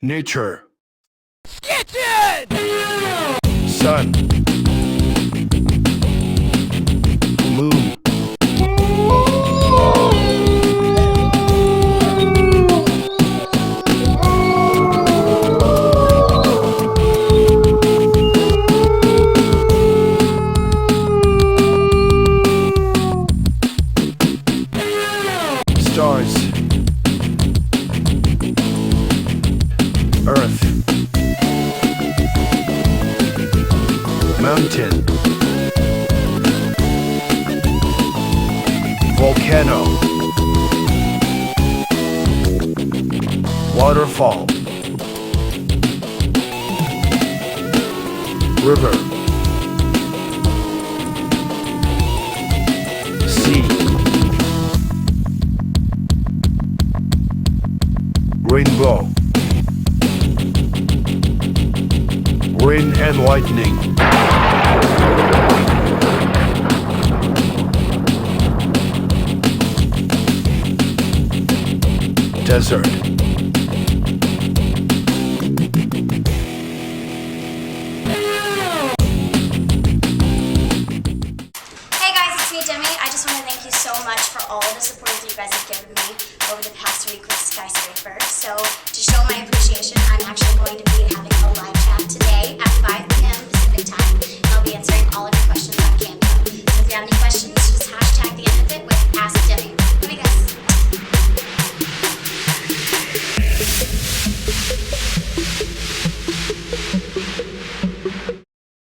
Nature. Kitchen! Sun. Moon. Stars. Earth. Mountain. Volcano. Waterfall. River. Sea. Rainbow. Rain and lightning. Desert. Hey guys, it's me, Demi. I just want to thank you so much for all the support that you guys have given me over the past week with Skyscraper. So